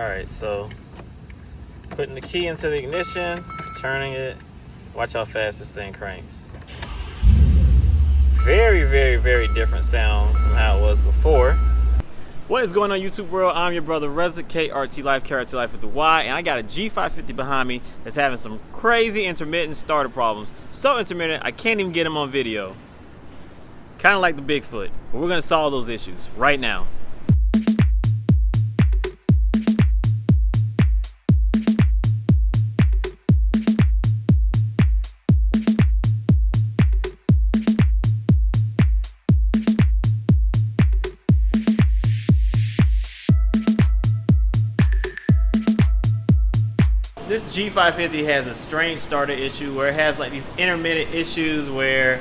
Alright, so putting the key into the ignition, turning it. Watch how fast this thing cranks. Very, very, very different sound from how it was before. What is going on, YouTube world? I'm your brother Reza, KRT LYFE with the Y, and I got a G550 behind me that's having some crazy intermittent starter problems. So intermittent, I can't even get them on video. Kind of like the Bigfoot, but we're gonna solve those issues right now. This G550 has a strange starter issue where it has like these intermittent issues where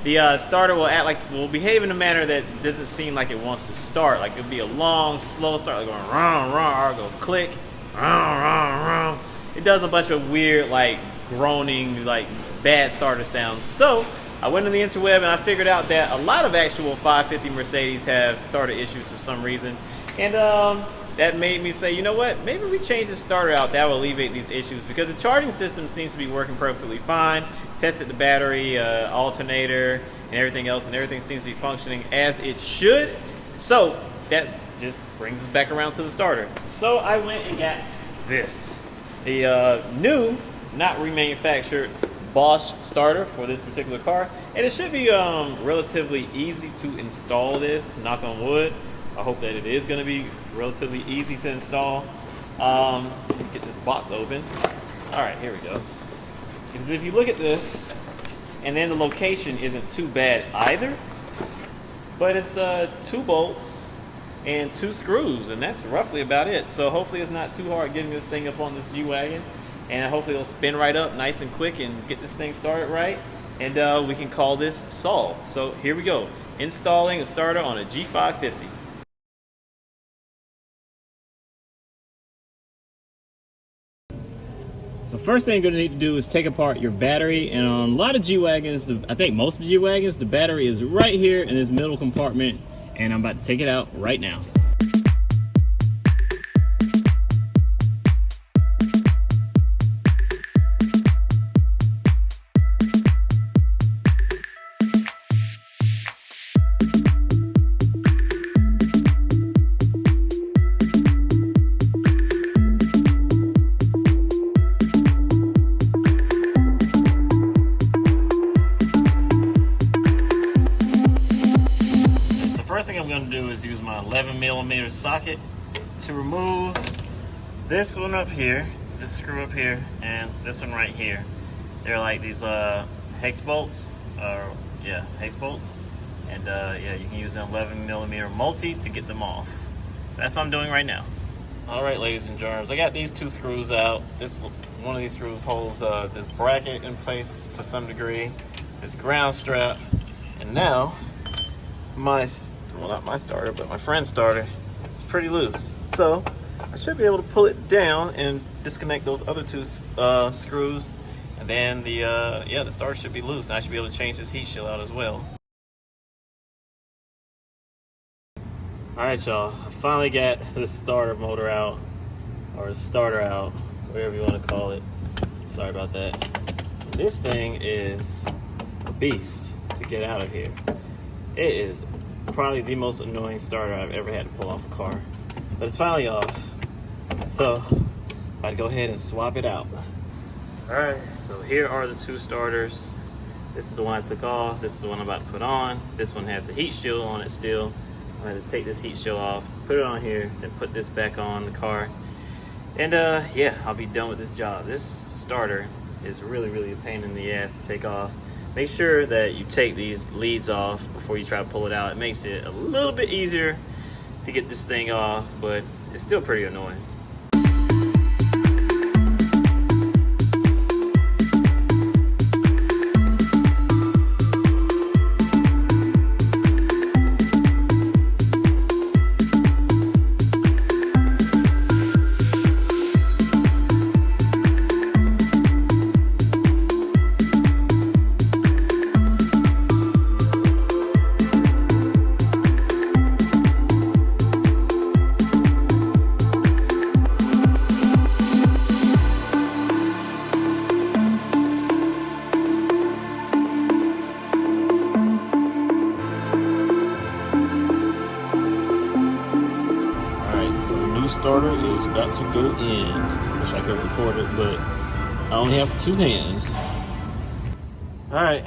the starter will behave in a manner that doesn't seem like it wants to start. Like it'll be a long, slow start, like going run, or go click, run. It does a bunch of weird, like groaning, like bad starter sounds. So I went on the interweb and I figured out that a lot of actual 550 Mercedes have starter issues for some reason, and that made me say, you know what, maybe we change the starter out. That will alleviate these issues because the charging system seems to be working perfectly fine. Tested the battery, alternator, and everything else, and everything seems to be functioning as it should. So that just brings us back around to the starter. So I went and got this, the new, not remanufactured Bosch starter for this particular car, and it should be relatively easy to install this, knock on wood. I hope that it is going to be relatively easy to install. Get this box open. All right, here we go. Because if you look at this, and then the location isn't too bad either, but it's 2 bolts and 2 screws, and that's roughly about it. So hopefully it's not too hard getting this thing up on this G-Wagon, and hopefully it'll spin right up nice and quick and get this thing started right, and we can call this solved. So here we go, installing a starter on a G550. So first thing you're going to need to do is take apart your battery, and on a lot of G-Wagons, I think most G-Wagons, the battery is right here in this middle compartment, and I'm about to take it out right now. First thing I'm going to do is use my 11mm socket to remove this one up here, this screw up here, and this one right here. They're like these hex bolts, hex bolts, and yeah, you can use an 11mm multi to get them off. So that's what I'm doing right now. All right, ladies and germs, I got these 2 screws out. One of these screws holds this bracket in place to some degree, this ground strap, and now not my starter, but my friend's starter, it's pretty loose. So I should be able to pull it down and disconnect those other 2 screws, and then the starter should be loose, and I should be able to change this heat shield out as well. All right, y'all, I finally got the starter motor out, or the starter out, whatever you want to call it. Sorry about that. This thing is a beast to get out of here. It is probably the most annoying starter I've ever had to pull off a car, but it's finally off. So I'm about to go ahead and swap it out. All right, so here are the 2 starters. This is the one I took off. This is the one I'm about to put on. This one has the heat shield on it still. I'm going to take this heat shield off, put it on here, then put this back on the car, and yeah, I'll be done with this job. This starter is really a pain in the ass to take off. Make sure that you take these leads off before you try to pull it out. It makes it a little bit easier to get this thing off, but it's still pretty annoying. starter is about to go in. Wish I could record it, but I only have 2 hands. Alright,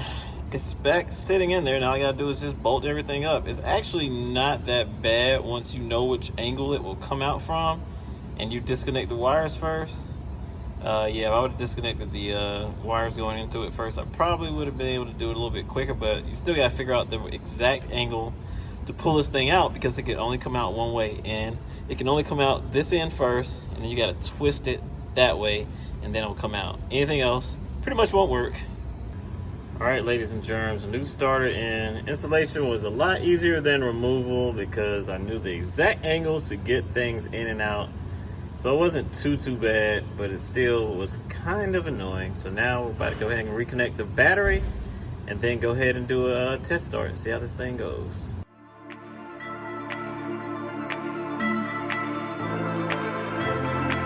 it's back sitting in there. Now all I gotta do is just bolt everything up. It's actually not that bad once you know which angle it will come out from and you disconnect the wires first. Yeah, if I would have disconnected the wires going into it first, I probably would have been able to do it a little bit quicker, but you still gotta figure out the exact angle to pull this thing out, because it can only come out one way, and it can only come out this end first, and then you gotta twist it that way, and then it'll come out. Anything else pretty much won't work. All right, ladies and germs, a new starter in. Installation was a lot easier than removal because I knew the exact angle to get things in and out. So it wasn't too bad, but it still was kind of annoying. So now we're about to go ahead and reconnect the battery and then go ahead and do a test start and see how this thing goes.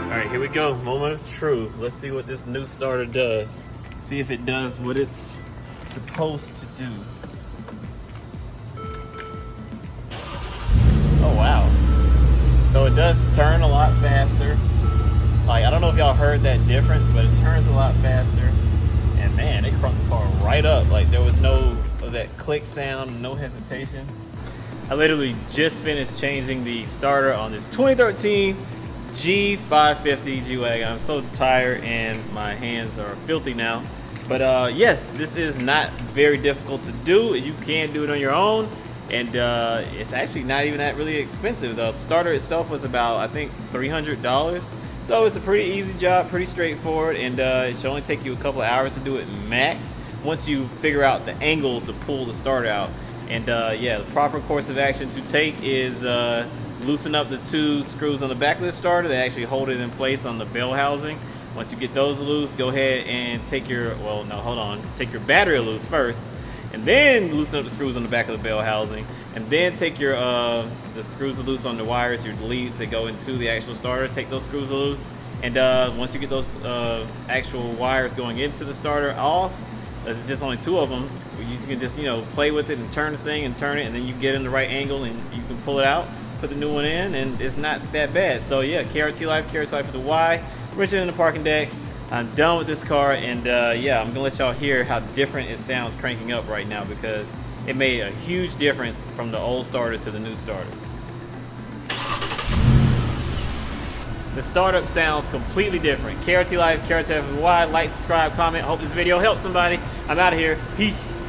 All right, here we go, moment of truth. Let's see what this new starter does. See if it does what it's supposed to do. Oh wow. So it does turn a lot faster. Like, I don't know if y'all heard that difference, but it turns a lot faster. And man, it cranked the car right up. Like, there was no of that click sound, no hesitation. I literally just finished changing the starter on this 2013 G550 G Wagon. I'm so tired and my hands are filthy now. But yes, this is not very difficult to do. You can do it on your own. And it's actually not even that really expensive. The starter itself was about, I think, $300. So it's a pretty easy job, pretty straightforward, and it should only take you a couple of hours to do it max once you figure out the angle to pull the starter out. And yeah, the proper course of action to take is loosen up the 2 screws on the back of the starter that actually hold it in place on the bell housing. Once you get those loose, go ahead and take your, well, no, hold on, take your battery loose first, and then loosen up the screws on the back of the bell housing, and then take your the screws loose on the wires, your leads that go into the actual starter. Take those screws loose, and once you get those actual wires going into the starter off, there's just only 2 of them. You can just, you know, play with it and turn the thing and turn it, and then you get in the right angle and you can pull it out, put the new one in, and it's not that bad. So yeah, KRT Life, KRT Life for the Y. Richard in the parking deck. I'm done with this car, and yeah, I'm gonna let y'all hear how different it sounds cranking up right now, because it made a huge difference from the old starter to the new starter. The startup sounds completely different. KRT Life, KRT Life, like, subscribe, comment. Hope this video helps somebody. I'm out of here. Peace.